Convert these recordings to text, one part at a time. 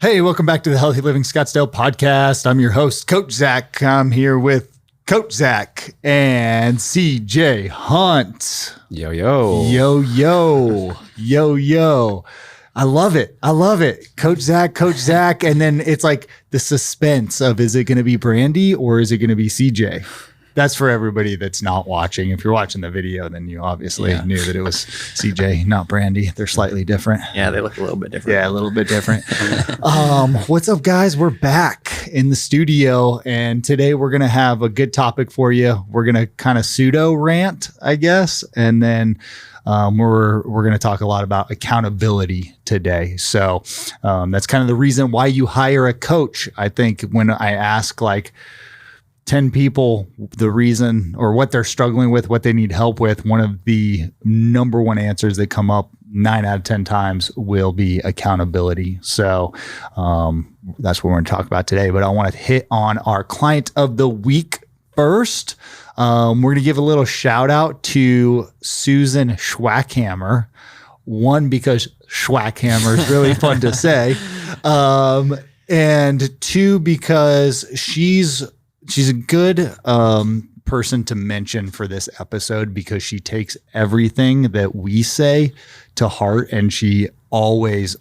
Hey, welcome back to the Healthy Living Scottsdale podcast. I'm your host, Coach Zach. I'm here with Coach Zach and CJ Hunt. Yo, yo. Yo, yo. Yo, yo. I love it. I love it. Coach Zach. And then it's like the suspense of, is it going to be Brandy or is it going to be CJ? That's for everybody that's not watching. If you're watching the video, then you obviously knew that it was CJ, not Brandy. They're slightly different. Yeah, they look a little bit different. Yeah, a little bit different. What's up, guys? We're back in the studio, and today we're going to have a good topic for you. We're going to kind of pseudo rant, I guess, and then we're going to talk a lot about accountability today. So that's kind of the reason why you hire a coach. I think when I ask like 10 people the reason or what they're struggling with, what they need help with, one of the number one answers that come up 9 out of 10 times will be accountability. So that's what we're going to talk about today. But I want to hit on our client of the week first. We're going to give a little shout out to Susan Schwackhammer. One, because Schwackhammer is really fun to say. And two, because she's a good person to mention for this episode because she takes everything that we say to heart, and she always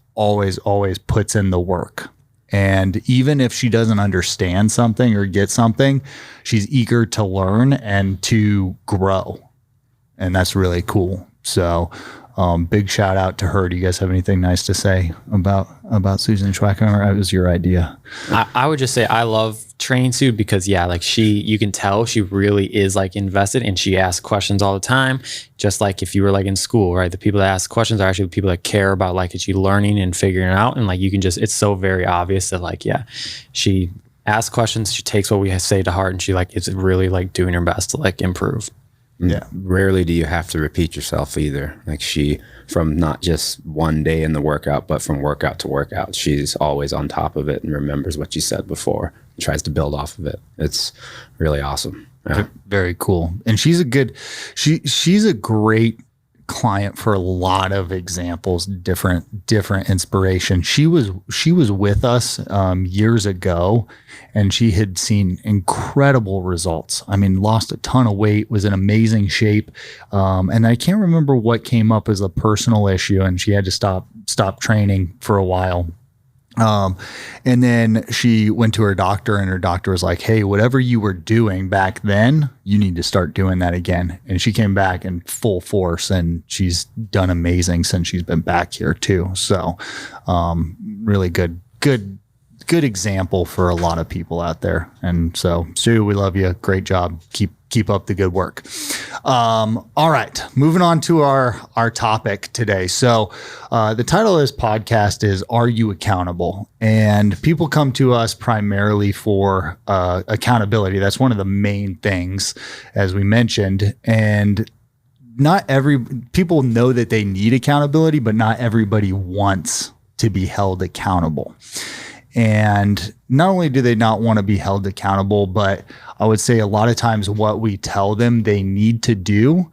puts in the work. And even if she doesn't understand something or get something, she's eager to learn and to grow. And that's really cool. So big shout out to her. Do you guys have anything nice to say about Susan Schwackhammer? It was your idea. I would just say I love training Sue because you can tell she really is like invested, and she asks questions all the time. Just like if you were like in school, right? The people that ask questions are actually the people that care about like she learning and figuring it out. And like you can just, it's so very obvious that she asks questions, she takes what we say to heart, and she is really like doing her best to like improve. Yeah. Rarely do you have to repeat yourself either. Like she, from not just one day in the workout, but from workout to workout, she's always on top of it and remembers what you said before and tries to build off of it. It's really awesome. Yeah. Very cool. And she's a great client for a lot of examples, different inspiration. She was with us years ago, and she had seen incredible results. I mean, lost a ton of weight, was in amazing shape. And I can't remember what came up as a personal issue, and she had to stop training for a while. And then she went to her doctor, and her doctor was like, hey, whatever you were doing back then, you need to start doing that again. And she came back in full force, and she's done amazing since she's been back here too. So, really good example for a lot of people out there. And so, Sue, we love you. Great job. Keep up the good work. All right, moving on to our topic today. So the title of this podcast is Are You Accountable? And people come to us primarily for accountability. That's one of the main things, as we mentioned. And people know that they need accountability, but not everybody wants to be held accountable. And not only do they not want to be held accountable, but I would say a lot of times what we tell them they need to do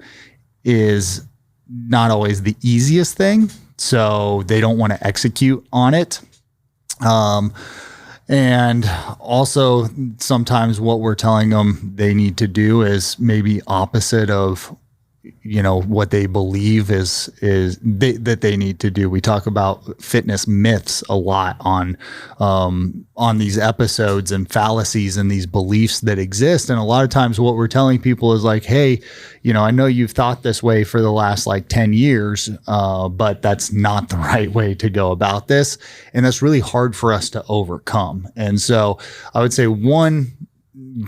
is not always the easiest thing. So they don't want to execute on it. And also sometimes what we're telling them they need to do is maybe opposite of what they believe that they need to do. We talk about fitness myths a lot on these episodes, and fallacies and these beliefs that exist. And a lot of times what we're telling people is like, hey, I know you've thought this way for the last 10 years, but that's not the right way to go about this. And that's really hard for us to overcome. And so I would say one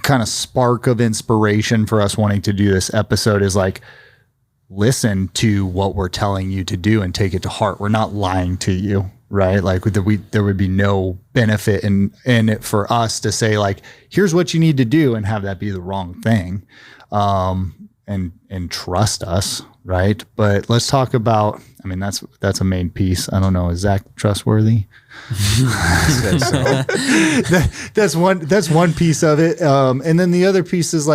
kind of spark of inspiration for us wanting to do this episode is listen to what we're telling you to do and take it to heart. We're not lying to you, right? There would be no benefit in it for us to say here's what you need to do and have that be the wrong thing. And trust us, right? But let's talk about, that's a main piece. I don't know. Is Zach trustworthy? That's one piece of it. And then the other piece is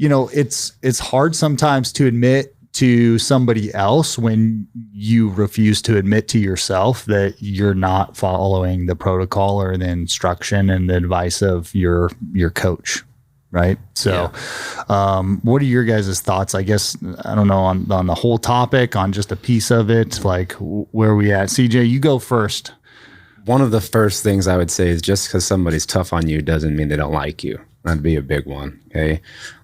it's hard sometimes to admit to somebody else when you refuse to admit to yourself that you're not following the protocol or the instruction and the advice of your coach. Right. So, what are your guys' thoughts? I guess, I don't know, on the whole topic, on just a piece of it, like where are we at? CJ, you go first. One of the first things I would say is just because somebody's tough on you doesn't mean they don't like you. That'd be a big one. Okay.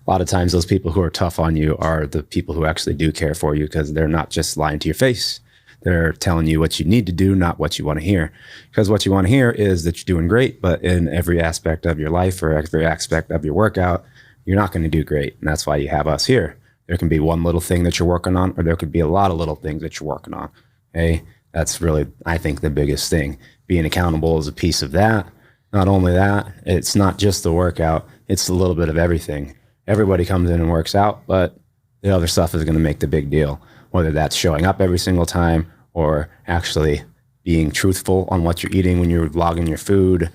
A lot of times those people who are tough on you are the people who actually do care for you, because they're not just lying to your face. They're telling you what you need to do, not what you want to hear. Because what you want to hear is that you're doing great, but in every aspect of your life or every aspect of your workout, you're not going to do great. And that's why you have us here. There can be one little thing that you're working on, or there could be a lot of little things that you're working on. Okay. That's really, I think, the biggest thing. Being accountable is a piece of that. Not only that, it's not just the workout, it's a little bit of everything. Everybody comes in and works out, but the other stuff is going to make the big deal. Whether that's showing up every single time or actually being truthful on what you're eating when you're logging your food.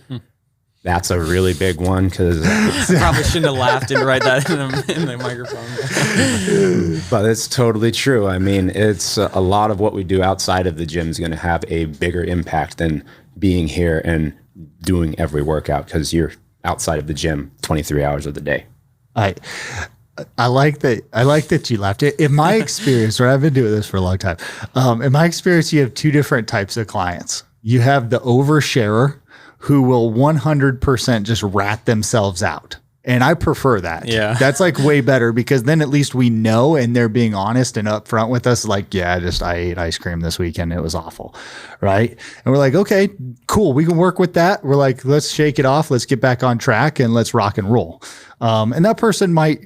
That's a really big one, because I probably shouldn't have laughed and write that in the microphone. But it's totally true. I mean, it's a lot of what we do outside of the gym is going to have a bigger impact than being here and doing every workout, because you're outside of the gym 23 hours of the day. I like that. I like that you laughed. In my experience, right, I've been doing this for a long time. In my experience, you have two different types of clients. You have the oversharer who will 100% just rat themselves out. And I prefer that. Yeah. That's like way better, because then at least we know, and they're being honest and upfront with us. Like, yeah, I ate ice cream this weekend. It was awful. Right. And we're like, okay, cool. We can work with that. We're like, let's shake it off. Let's get back on track and let's rock and roll. And that person might,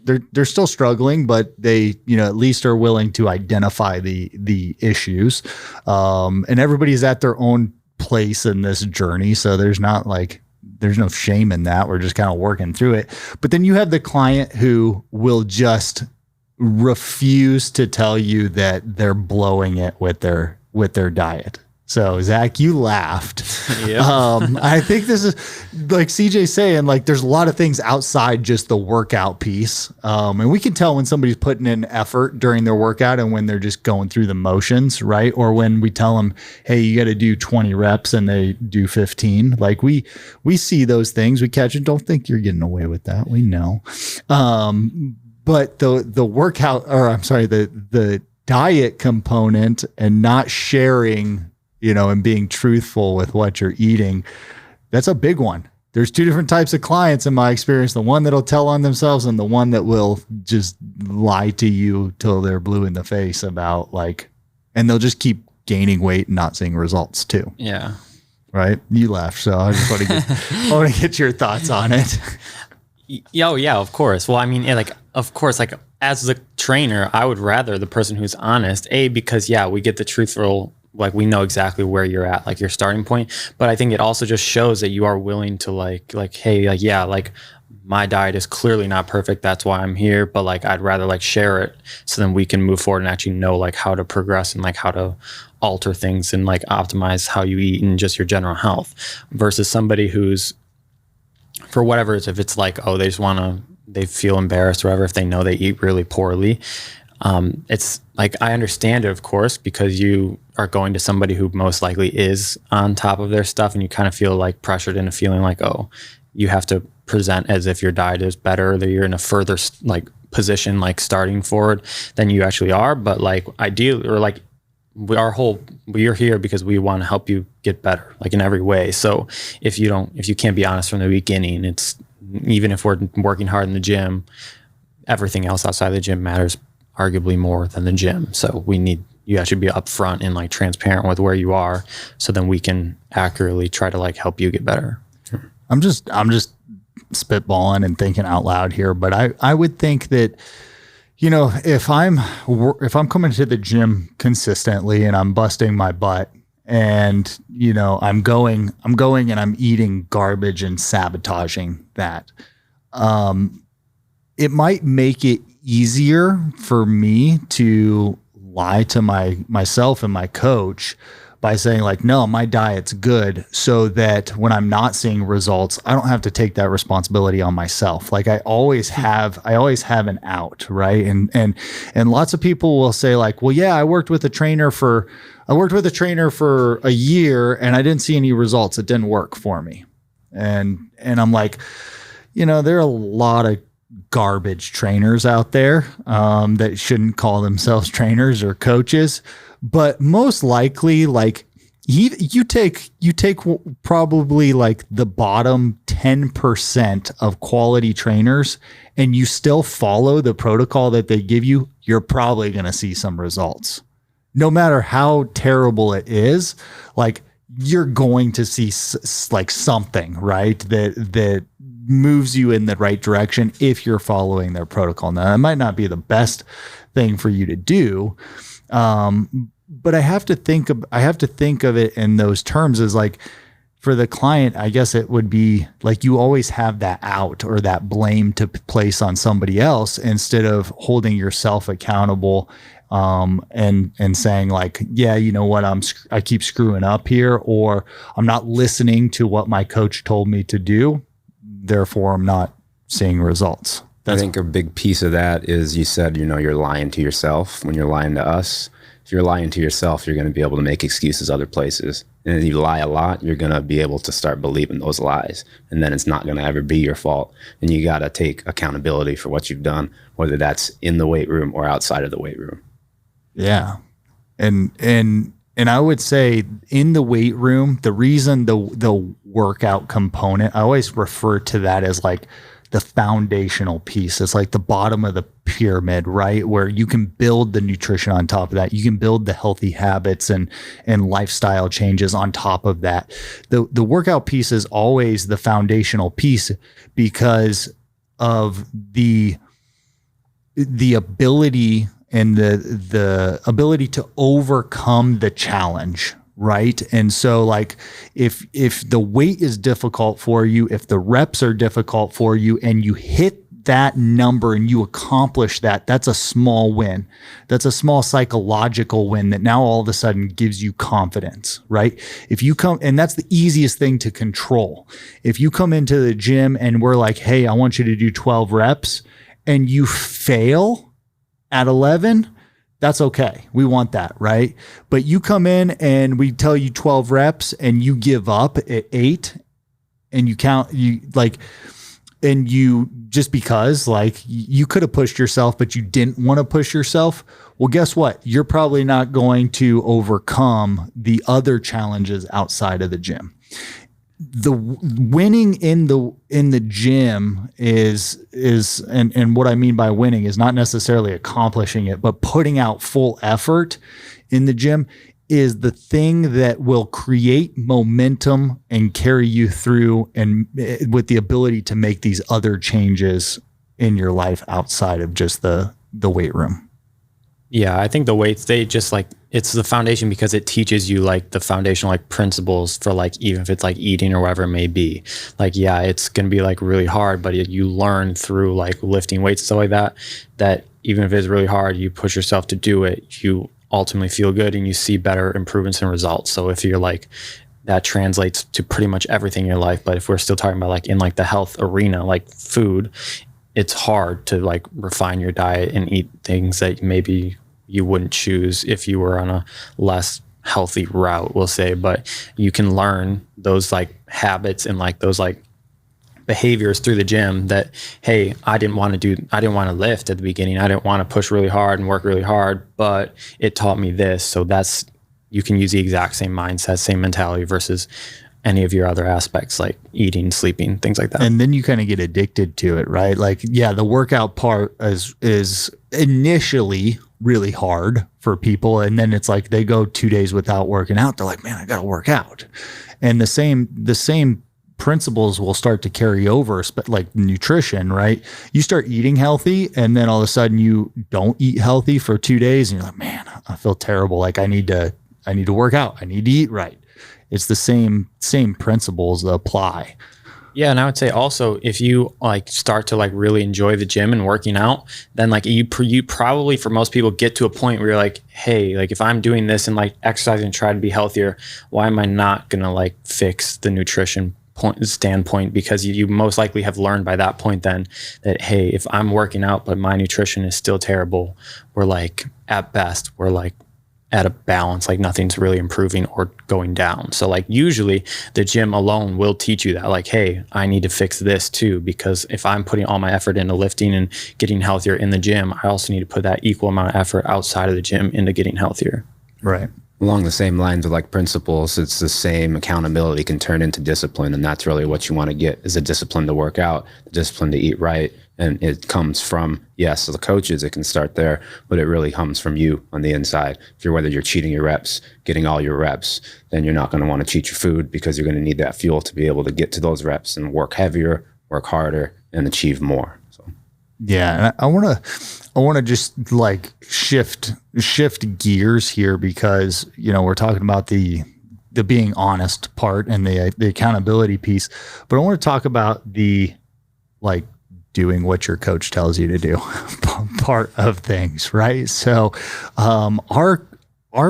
they're still struggling, but they, at least are willing to identify the issues. And everybody's at their own place in this journey. So there's no shame in that. We're just kind of working through it. But then you have the client who will just refuse to tell you that they're blowing it with their diet. So Zach, you laughed. Yep. I think this is like CJ saying, like, there's a lot of things outside just the workout piece. And we can tell when somebody's putting in effort during their workout and when they're just going through the motions, right? Or when we tell them, hey, you got to do 20 reps and they do 15. Like we see those things, we catch it. Don't think you're getting away with that. We know. But the workout, or I'm sorry, the diet component and not sharing, and being truthful with what you're eating, that's a big one. There's two different types of clients in my experience, the one that'll tell on themselves and the one that will just lie to you till they're blue in the face about and they'll just keep gaining weight and not seeing results too. Yeah. Right. You laughed. So I just want to get your thoughts on it. Yeah, of course. Well, I mean, of course, as the trainer, I would rather the person who's honest, because we get the truthful, we know exactly where you're at, your starting point. But I think it also just shows that you are willing to hey, my diet is clearly not perfect. That's why I'm here. But I'd rather share it so then we can move forward and actually know how to progress and how to alter things and optimize how you eat and just your general health, versus somebody who's, for whatever, if it's they feel embarrassed or whatever, if they know they eat really poorly. It's I understand it, of course, because you are going to somebody who most likely is on top of their stuff, and you kind of feel pressured into feeling you have to present as if your diet is better, that you're in a further position starting forward than you actually are. But ideally, or we're here because we want to help you get better, in every way. So if you can't be honest from the beginning, it's, even if we're working hard in the gym, everything else outside the gym matters arguably more than the gym. So you actually be upfront and transparent with where you are, so then we can accurately try to help you get better. I'm just spitballing and thinking out loud here, but I would think that, if I'm coming to the gym consistently and I'm busting my butt and, I'm going and I'm eating garbage and sabotaging that, it might make it easier for me to lie to myself and my coach. by saying like, no, my diet's good, so that when I'm not seeing results, I don't have to take that responsibility on myself. Like I always have an out, right? And lots of people will say like, well, yeah, I worked with a trainer for a year and I didn't see any results. It didn't work for me. And I'm like, there are a lot of garbage trainers out there that shouldn't call themselves trainers or coaches, but most likely, like you take probably like the bottom 10% of quality trainers, and you still follow the protocol that they give you, you're probably going to see some results. No matter how terrible it is, like you're going to see like something, right? That moves you in the right direction if you're following their protocol. Now, it might not be the best thing for you to do, but I have to think of it in those terms as like, for the client, I guess it would be like you always have that out or that blame to place on somebody else instead of holding yourself accountable and saying like, yeah, you know what, I keep screwing up here, or I'm not listening to what my coach told me to do, therefore I'm not seeing results. I think a big piece of that is, you said, you're lying to yourself when you're lying to us. If you're lying to yourself, you're going to be able to make excuses other places. And if you lie a lot, you're going to be able to start believing those lies. And then it's not going to ever be your fault. And you got to take accountability for what you've done, whether that's in the weight room or outside of the weight room. Yeah. And I would say in the weight room, the reason the workout component, I always refer to that as like the foundational piece. It's like the bottom of the pyramid, right? Where you can build the nutrition on top of that. You can build the healthy habits and lifestyle changes on top of that. The workout piece is always the foundational piece because of the ability and the ability to overcome the challenge, right? And so like if the weight is difficult for you, if the reps are difficult for you and you hit that number and you accomplish that, that's a small win. That's a small psychological win that now all of a sudden gives you confidence, right? If you come, and that's the easiest thing to control. If you come into the gym and we're like, hey, I want you to do 12 reps and you fail at 11, that's okay. We want that, right? But you come in and we tell you 12 reps and you give up at 8 and you count, and you just because like you could have pushed yourself, but you didn't want to push yourself. Well, guess what? You're probably not going to overcome the other challenges outside of the gym. The winning in the gym is and what I mean by winning is not necessarily accomplishing it, but putting out full effort in the gym is the thing that will create momentum and carry you through, and with the ability to make these other changes in your life outside of just the weight room. Yeah, I think the weights, they just like, it's the foundation because it teaches you like the foundational like principles for like, even if it's like eating or whatever it may be. Like, yeah, it's going to be like really hard, but you learn through like lifting weights, stuff like that even if it's really hard, you push yourself to do it, you ultimately feel good and you see better improvements and results. So if you're like, that translates to pretty much everything in your life. But if we're still talking about like in like the health arena, like food, it's hard to like refine your diet and eat things that maybe you wouldn't choose if you were on a less healthy route, we'll say. But you can learn those like habits and like those like behaviors through the gym that, hey, I didn't want to lift at the beginning. I didn't want to push really hard and work really hard, but it taught me this. So you can use the exact same mindset, same mentality versus any of your other aspects like eating, sleeping, things like that. And then you kind of get addicted to it, right? Like, yeah, the workout part is initially really hard for people. And then it's like they go 2 days without working out. They're like, man, I got to work out. And the same principles will start to carry over, like nutrition, right? You start eating healthy and then all of a sudden you don't eat healthy for 2 days and you're like, man, I feel terrible. Like I need to work out. I need to eat right. It's the same principles that apply. Yeah, and I would say also if you like start to like really enjoy the gym and working out, then like you probably for most people get to a point where you're like, hey, like if I'm doing this and like exercising and try to be healthier, why am I not gonna like fix the nutrition standpoint? Because you most likely have learned by that point then that hey, if I'm working out but my nutrition is still terrible, we're like at best we're like at a balance, like nothing's really improving or going down. So like usually the gym alone will teach you that like, hey, I need to fix this too, because if I'm putting all my effort into lifting and getting healthier in the gym, I also need to put that equal amount of effort outside of the gym into getting healthier. Right. Along the same lines of like principles, it's the same accountability can turn into discipline. And that's really what you want to get is a discipline to work out, the discipline to eat right. And it comes from, yes, the coaches, it can start there, but it really comes from you on the inside. If you're, whether you're cheating your reps, getting all your reps, then you're not going to want to cheat your food because you're going to need that fuel to be able to get to those reps and work heavier, work harder, and achieve more. So, yeah. And I want to just like shift gears here because, you know, we're talking about the being honest part and the accountability piece, but I want to talk about the like doing what your coach tells you to do part of things, right? So our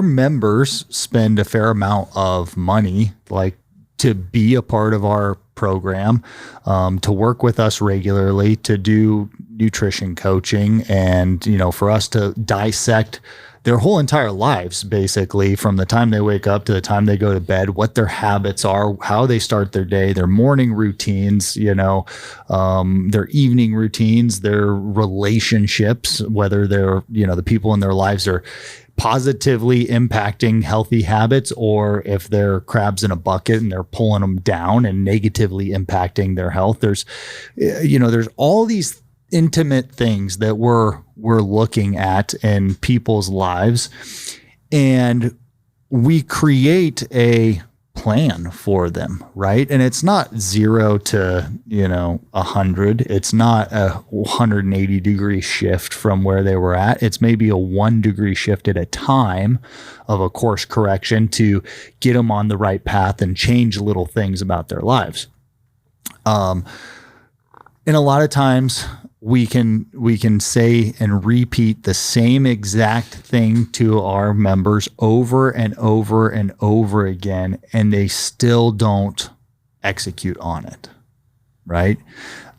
members spend a fair amount of money like to be a part of our program, to work with us regularly, to do nutrition coaching, and, you know, for us to dissect their whole entire lives, basically from the time they wake up to the time they go to bed, what their habits are, how they start their day, their morning routines, you know, their evening routines, their relationships, whether they're, you know, the people in their lives are positively impacting healthy habits, or if they're crabs in a bucket and they're pulling them down and negatively impacting their health. There's, you know, there's all these intimate things that we're looking at in people's lives, and we create a plan for them, right? And it's not 0 to, you know, 100. It's not a 180 degree shift from where they were at. It's maybe a 1 degree shift at a time of a course correction to get them on the right path and change little things about their lives. And a lot of times we can say and repeat the same exact thing to our members over and over and over again, and they still don't execute on it, right?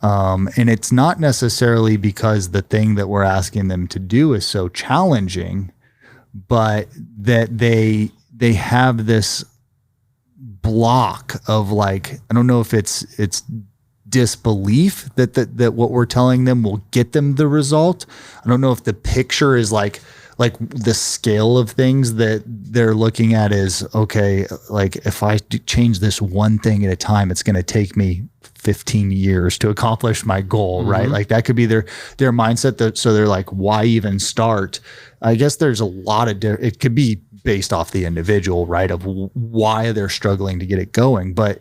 And it's not necessarily because the thing that we're asking them to do is so challenging, but that they have this block of like, I don't know if it's disbelief that what we're telling them will get them the result. I don't know if the picture is like the scale of things that they're looking at is, okay, like if I change this one thing at a time, it's going to take me 15 years to accomplish my goal, right? Like that could be their mindset. So they're like, why even start? I guess there's a lot of it could be based off the individual, right? Of why they're struggling to get it going. But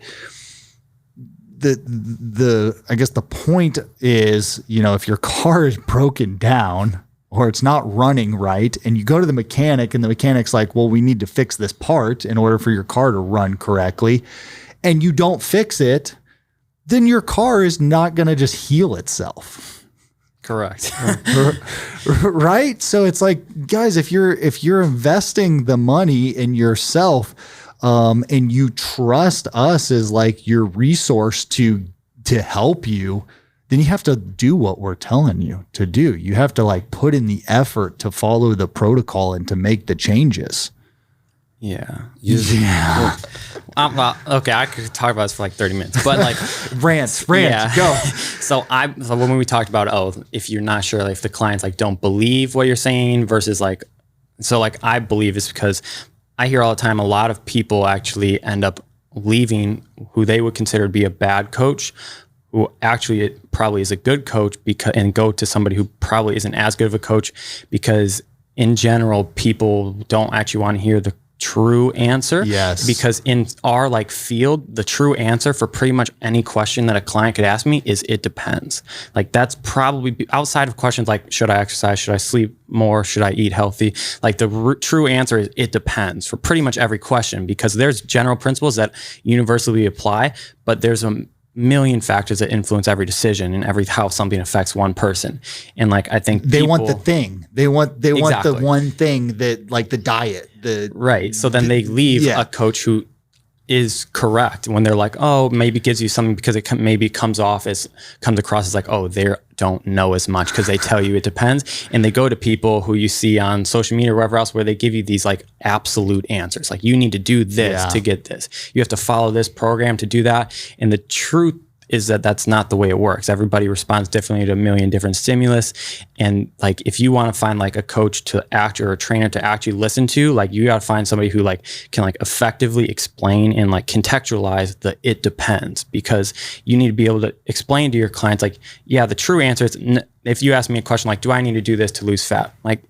I guess the point is, you know, if your car is broken down or it's not running right and you go to the mechanic and the mechanic's like, well, we need to fix this part in order for your car to run correctly, and you don't fix it, then your car is not going to just heal itself. Correct. Right? So it's like, guys, if you're investing the money in yourself, and you trust us as like your resource to help you, then you have to do what we're telling you to do. You have to like put in the effort to follow the protocol and to make the changes. Yeah. Yeah. Well, okay, I could talk about this for like 30 minutes, but like rant, yeah. Go. So when we talked about, if you're not sure, like if the clients like don't believe what you're saying versus like, so like I believe it's because I hear all the time, a lot of people actually end up leaving who they would consider to be a bad coach, who actually it probably is a good coach, and go to somebody who probably isn't as good of a coach, because in general, people don't actually want to hear the true answer. Yes. Because in our like field, the true answer for pretty much any question that a client could ask me is it depends. Like that's probably outside of questions like, should I exercise? Should I sleep more? Should I eat healthy? Like the true answer is it depends for pretty much every question, because there's general principles that universally apply, but there's million factors that influence every decision and how something affects one person. And like, I think they want the thing. They want the Exactly. one thing that, like the diet, right. So then they leave yeah. a coach who is correct when they're like, oh, maybe gives you something because it maybe comes across as like, oh, they don't know as much because they tell you it depends. And they go to people who you see on social media or wherever else where they give you these like absolute answers. Like, you need to do this to get this. You have to follow this program to do that. And the truth is that that's not the way it works. Everybody responds differently to a million different stimulus. And like, if you want to find like a coach to or a trainer to actually listen to, like, you got to find somebody who like can like effectively explain and like contextualize the it depends, because you need to be able to explain to your clients, like, yeah, the true answer is, if you ask me a question like, do I need to do this to lose fat? Like,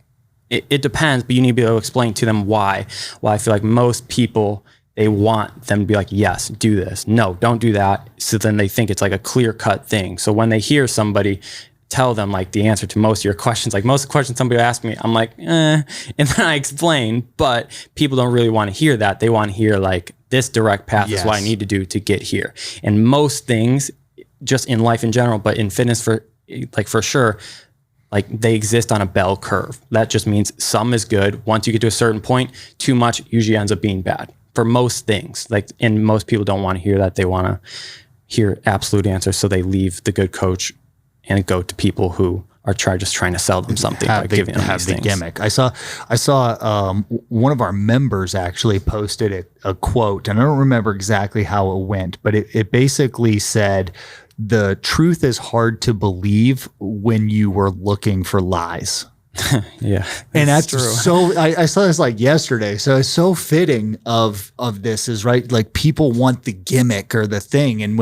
it depends, but you need to be able to explain to them why. Well, I feel like most people, they want them to be like, yes, do this. No, don't do that. So then they think it's like a clear cut thing. So when they hear somebody tell them like the answer to most of your questions, like most of the questions somebody will ask me, I'm like, and then I explain, but people don't really want to hear that. They want to hear like, this direct path is what I need to do to get here. And most things, just in life in general, but in fitness for sure, like, they exist on a bell curve. That just means some is good. Once you get to a certain point, too much usually ends up being bad for most things. Like, and most people don't want to hear that. They want to hear absolute answers. So they leave the good coach and go to people who are just trying to sell them something by giving them these things. Gimmick. I saw one of our members actually posted a quote, and I don't remember exactly how it went, but it basically said, the truth is hard to believe when you were looking for lies. Yeah. And that's true. So I saw this like yesterday. So it's so fitting of this is right. Like, people want the gimmick or the thing. And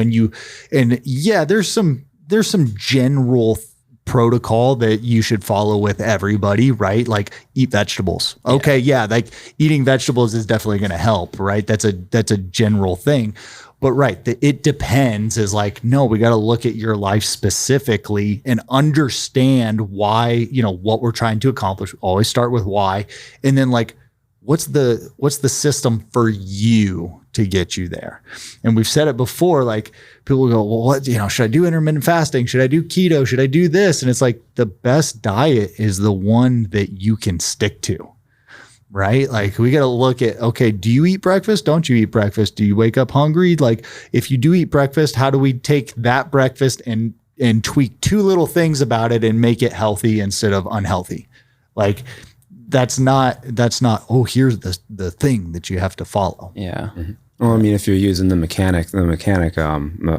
there's some general protocol that you should follow with everybody, right? Like, eat vegetables. Okay. Yeah. Like, eating vegetables is definitely going to help, right? That's a general thing. But right, it depends is like, no, we got to look at your life specifically and understand why, what we're trying to accomplish. Always start with why. And then like, what's the system for you to get you there? And we've said it before, like, people go, well, what, should I do intermittent fasting? Should I do keto? Should I do this? And it's like, the best diet is the one that you can stick to. Right? Like, we got to look at, okay, do you eat breakfast? Don't you eat breakfast? Do you wake up hungry? Like, if you do eat breakfast, how do we take that breakfast and tweak two little things about it and make it healthy instead of unhealthy? Like, that's not, oh, here's the thing that you have to follow. Yeah. Mm-hmm. Well, I mean, if you're using the mechanic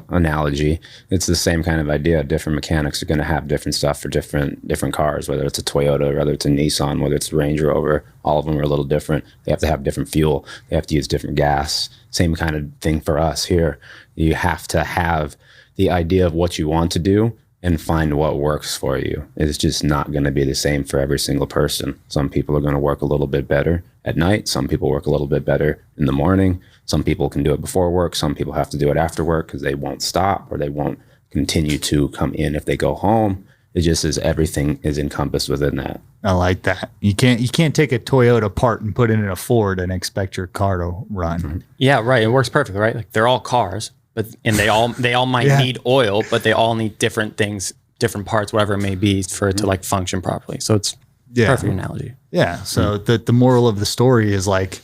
analogy, it's the same kind of idea. Different mechanics are going to have different stuff for different cars, whether it's a Toyota, whether it's a Nissan, whether it's a Range Rover. All of them are a little different. They have to have different fuel. They have to use different gas. Same kind of thing for us here. You have to have the idea of what you want to do and find what works for you. It's just not going to be the same for every single person. Some people are going to work a little bit better at night. Some people work a little bit better in the morning. Some people can do it before work. Some people have to do it after work because they won't stop or they won't continue to come in if they go home. It just is, everything is encompassed within that. I like that. You can't take a Toyota apart and put it in a Ford and expect your car to run. Mm-hmm. Yeah, right. It works perfectly, right? Like, they're all cars, and they all might need oil, but they all need different things, different parts, whatever it may be, for it to like function properly. So it's perfect analogy. Yeah. So the moral of the story is like,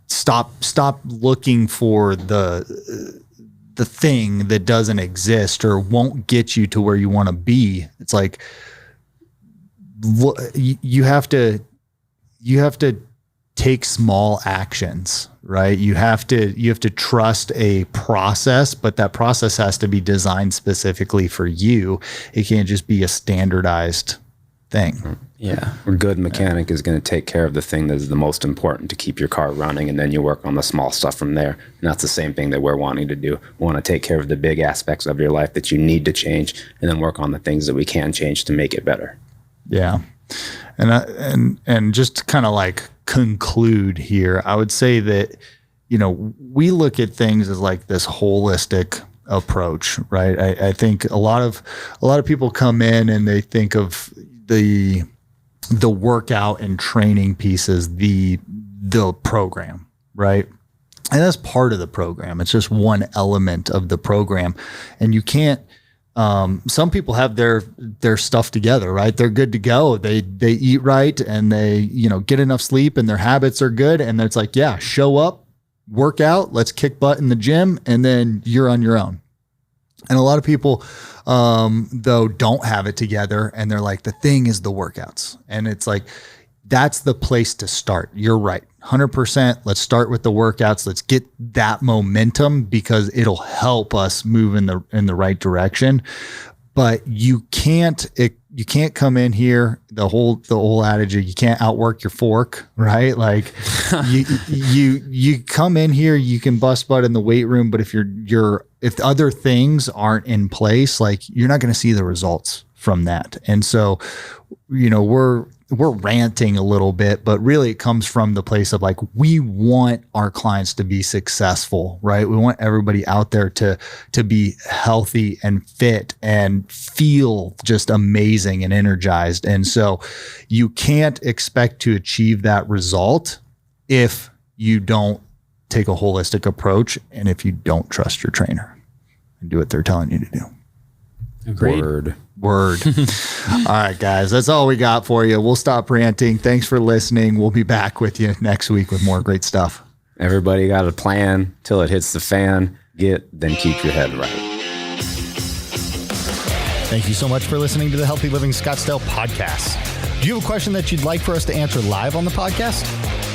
stop looking for the thing that doesn't exist or won't get you to where you want to be. It's like, you have to take small actions, right? You have to trust a process, but that process has to be designed specifically for you. It can't just be a standardized thing. Yeah. A good mechanic is going to take care of the thing that is the most important to keep your car running, and then you work on the small stuff from there. And that's the same thing that we're wanting to do. We want to take care of the big aspects of your life that you need to change, and then work on the things that we can change to make it better. Yeah. And just to kind of like conclude here, I would say that, we look at things as like this holistic approach, right? I think a lot of people come in and they think of the workout and training pieces, the program, right? And that's part of the program. It's just one element of the program. And you can't, some people have their stuff together, right? They're good to go. They eat right and they, get enough sleep and their habits are good. And it's like, yeah, show up, work out, let's kick butt in the gym, and then you're on your own. And a lot of people, though, don't have it together. And they're like, the thing is the workouts. And it's like, that's the place to start. You're right. 100%. Let's start with the workouts. Let's get that momentum because it'll help us move in the right direction. But you can't come in here, the whole adage, you can't outwork your fork, right? Like you come in here, you can bust butt in the weight room, but if other things aren't in place, like you're not going to see the results from that. And so, we're ranting a little bit, but really it comes from the place of like, we want our clients to be successful, right? We want everybody out there to be healthy and fit and feel just amazing and energized. And so you can't expect to achieve that result if you don't take a holistic approach and if you don't trust your trainer and do what they're telling you to do. Agreed. Word. All right, guys, that's all we got for you. We'll stop ranting. Thanks for listening. We'll be back with you next week with more great stuff. Everybody got a plan till it hits the fan. Then keep your head right. Thank you so much for listening to the Healthy Living Scottsdale podcast. Do you have a question that you'd like for us to answer live on the podcast?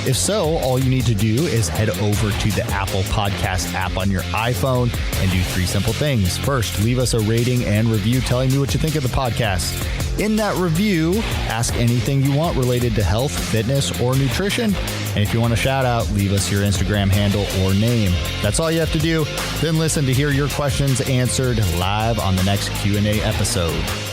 If so, all you need to do is head over to the Apple Podcast app on your iPhone and do 3 simple things. First, leave us a rating and review telling me what you think of the podcast. In that review, ask anything you want related to health, fitness, or nutrition. And if you want a shout out, leave us your Instagram handle or name. That's all you have to do. Then listen to hear your questions answered live on the next Q&A episode.